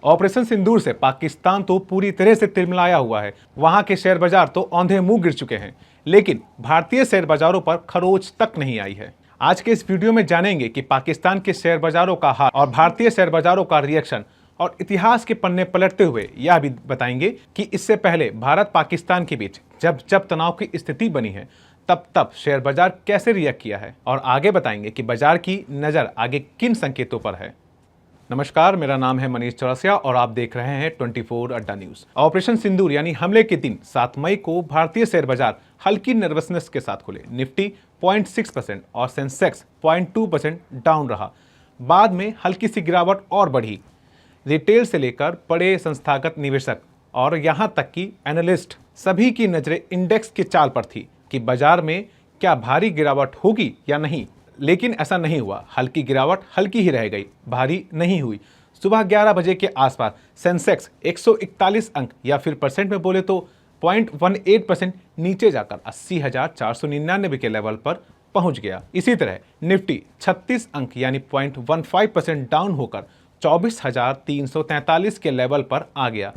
Operation सिंदूर से पाकिस्तान तो पूरी तरह से तिलमिलाया हुआ है। वहां के शेयर बाजार तो औंधे मुंह गिर चुके हैं, लेकिन भारतीय शेयर बाजारों पर खरोच तक नहीं आई है। आज के इस वीडियो में जानेंगे कि पाकिस्तान के शेयर बाजारों का हाल और भारतीय शेयर बाजारों का रिएक्शन, और इतिहास के पन्ने पलटते हुए यह भी बताएंगे कि इससे पहले भारत पाकिस्तान के बीच जब जब तनाव की स्थिति बनी है तब शेयर बाजार कैसे रिएक्ट किया है, और आगे बताएंगे कि बाजार की नज़र आगे किन संकेतों पर है। नमस्कार, मेरा नाम है मनीष चौरसिया और आप देख रहे हैं 24 अड्डा न्यूज। ऑपरेशन सिंदूर यानी हमले के दिन 7 मई को भारतीय शेयर बाजार हल्की नर्वसनेस के साथ खुले। निफ्टी 0.6% और सेंसेक्स 0.2% डाउन रहा। बाद में हल्की सी गिरावट और बढ़ी। रिटेल से लेकर बड़े संस्थागत निवेशक और यहां तक कि एनालिस्ट सभी की नजरें इंडेक्स की चाल पर थी कि बाजार में क्या भारी गिरावट होगी या नहीं, लेकिन ऐसा नहीं हुआ। हल्की गिरावट हल्की ही रह गई, भारी नहीं हुई। सुबह 11 बजे के आसपास सेंसेक्स 141 अंक या फिर परसेंट में बोले तो 0.18% नीचे जाकर 80,499 के लेवल पर पहुंच गया। इसी तरह निफ्टी 36 अंक यानी 0.15% डाउन होकर 24,343 के लेवल पर आ गया।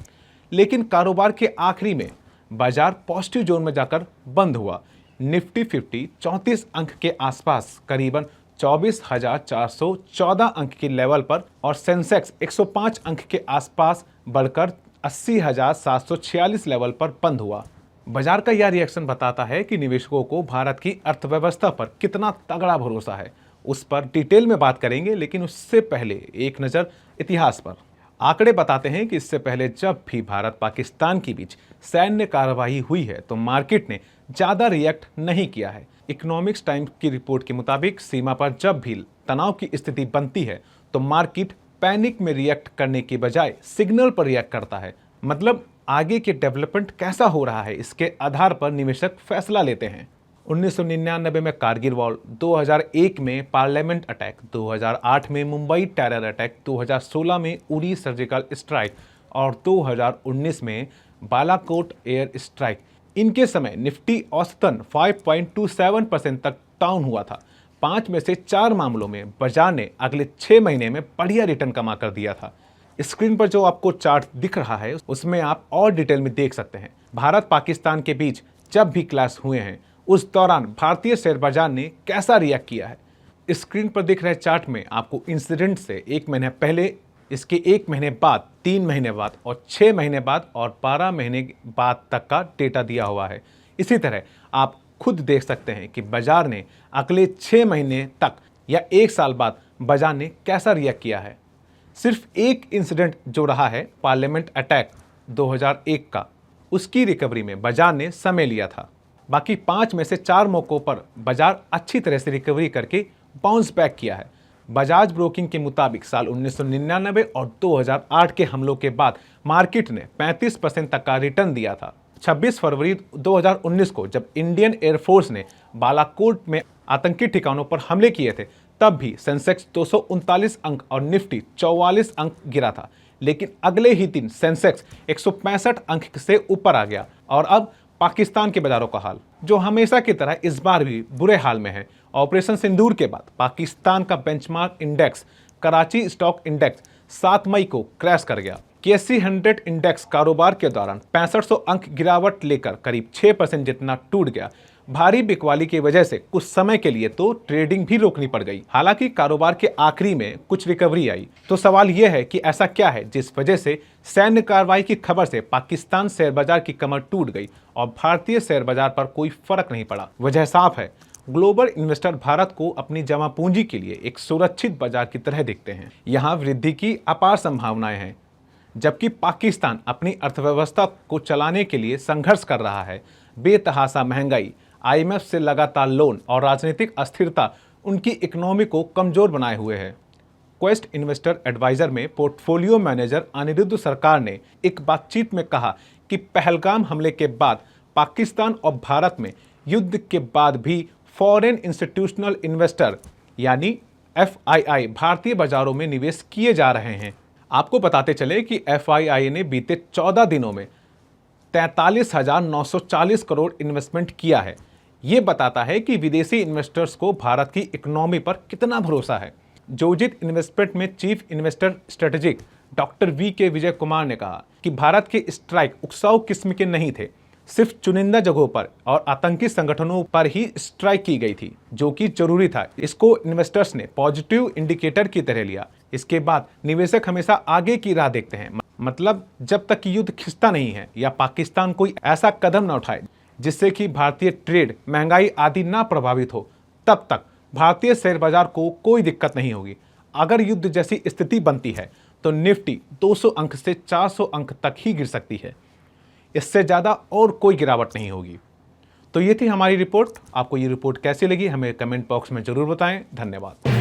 लेकिन कारोबार के आखिरी में बाजार पॉजिटिव जोन में जाकर बंद हुआ। निफ्टी 50 34 अंक के आसपास करीबन 24,414 अंक के लेवल पर और सेंसेक्स 105 अंक के आसपास बढ़कर 80,746 लेवल पर बंद हुआ। बाजार का यह रिएक्शन बताता है कि निवेशकों को भारत की अर्थव्यवस्था पर कितना तगड़ा भरोसा है। उस पर डिटेल में बात करेंगे, लेकिन उससे पहले एक नज़र इतिहास पर। आंकड़े बताते हैं कि इससे पहले जब भी भारत पाकिस्तान के बीच सैन्य कार्रवाई हुई है तो मार्केट ने ज़्यादा रिएक्ट नहीं किया है। इकोनॉमिक्स टाइम्स की रिपोर्ट के मुताबिक सीमा पर जब भी तनाव की स्थिति बनती है तो मार्केट पैनिक में रिएक्ट करने की बजाय सिग्नल पर रिएक्ट करता है। मतलब आगे के डेवलपमेंट कैसा हो रहा है, इसके आधार पर निवेशक फैसला लेते हैं। 1999 में कारगिल वॉर, 2001 में पार्लियामेंट अटैक, 2008 में मुंबई टेरर अटैक, 2016 में उरी सर्जिकल स्ट्राइक और 2019 में बालाकोट एयर स्ट्राइक। इनके समय निफ्टी औसतन 5.27% तक डाउन हुआ था। 5 में से 4 मामलों में बाजार ने अगले 6 महीने में बढ़िया रिटर्न कमा कर दिया था। स्क्रीन पर जो आपको चार्ट दिख रहा है उसमें आप और डिटेल में देख सकते हैं। भारत पाकिस्तान के बीच जब भी क्लैश हुए हैं उस दौरान भारतीय शेयर बाजार ने कैसा रिएक्ट किया है। स्क्रीन पर दिख रहे चार्ट में आपको इंसिडेंट से 1 महीने पहले, इसके 1 महीने बाद, 3 महीने बाद और 6 महीने बाद और 12 महीने बाद तक का डेटा दिया हुआ है। इसी तरह आप खुद देख सकते हैं कि बाजार ने अगले 6 महीने तक या 1 साल बाद बाजार ने कैसा रिएक्ट किया है। सिर्फ एक इंसिडेंट जो रहा है पार्लियामेंट अटैक 2001 का, उसकी रिकवरी में बाजार ने समय लिया था। बाकी 5 में से 4 मौकों पर बाजार अच्छी तरह से रिकवरी करके बाउंस बैक किया है। बजाज ब्रोकिंग के मुताबिक साल 1999 और 2008 के हमलों के बाद मार्केट ने 35% तक का रिटर्न दिया था। 26 फरवरी 2019 को जब इंडियन एयरफोर्स ने बालाकोट में आतंकी ठिकानों पर हमले किए थे तब भी सेंसेक्स 239 अंक और निफ्टी 44 अंक गिरा था। लेकिन अगले ही दिन सेंसेक्स 165 अंक से ऊपर आ गया। और अब पाकिस्तान के बाजारों का हाल, जो हमेशा की तरह इस बार भी बुरे हाल में है। ऑपरेशन सिंदूर के बाद पाकिस्तान का benchmark index Karachi stock index 7 मई को क्रैश कर गया। KSE 100 इंडेक्स कारोबार के दौरान 6500 अंक गिरावट लेकर करीब 6% जितना टूट गया। भारी बिकवाली की वजह से कुछ समय के लिए तो ट्रेडिंग भी रोकनी पड़ गई। हालांकि कारोबार के आखिरी में कुछ रिकवरी आई। तो सवाल यह है कि ऐसा क्या है जिस वजह से सैन्य कार्रवाई की खबर से पाकिस्तान शेयर बाजार की कमर टूट गई और भारतीय शेयर बाजार पर कोई फर्क नहीं पड़ा। वजह साफ है, ग्लोबल इन्वेस्टर भारत को अपनी जमा पूंजी के लिए एक सुरक्षित बाजार की तरह देखते हैं। यहाँ वृद्धि की अपार संभावनाएं हैं, जबकि पाकिस्तान अपनी अर्थव्यवस्था को चलाने के लिए संघर्ष कर रहा है। बेतहाशा महंगाई, IMF से लगातार लोन और राजनीतिक अस्थिरता उनकी इकोनॉमी को कमजोर बनाए हुए है। क्वेस्ट इन्वेस्टर एडवाइजर में पोर्टफोलियो मैनेजर अनिरुद्ध सरकार ने एक बातचीत में कहा कि पहलगाम हमले के बाद पाकिस्तान और भारत में युद्ध के बाद भी फॉरेन इंस्टीट्यूशनल इन्वेस्टर यानी FII भारतीय बाजारों में निवेश किए जा रहे हैं। आपको बताते चले कि FII ने बीते 14 दिनों में 43,940 करोड़ इन्वेस्टमेंट किया है। ये बताता है कि विदेशी इन्वेस्टर्स को भारत की इकोनॉमी पर कितना भरोसा है। जोजित इन्वेस्टमेंट में chief investor strategic doctor V के विजय कुमार ने कहा कि भारत के स्ट्राइक उकसाऊ किस्म के नहीं थे, सिर्फ चुनिंदा जगहों पर और आतंकी संगठनों पर ही स्ट्राइक की गई थी, जो कि जरूरी था। इसको इन्वेस्टर्स ने पॉजिटिव इंडिकेटर की तरह लिया। इसके बाद निवेशक हमेशा आगे की राह देखते हैं, मतलब जब तक कि युद्ध खिंचता नहीं है या पाकिस्तान कोई ऐसा कदम न उठाए जिससे कि भारतीय ट्रेड, महंगाई आदि ना प्रभावित हो, तब तक भारतीय शेयर बाजार को कोई दिक्कत नहीं होगी। अगर युद्ध जैसी स्थिति बनती है तो निफ्टी 200 अंक से 400 अंक तक ही गिर सकती है, इससे ज़्यादा और कोई गिरावट नहीं होगी। तो ये थी हमारी रिपोर्ट। आपको ये रिपोर्ट कैसी लगी हमें कमेंट बॉक्स में ज़रूर बताएं। धन्यवाद।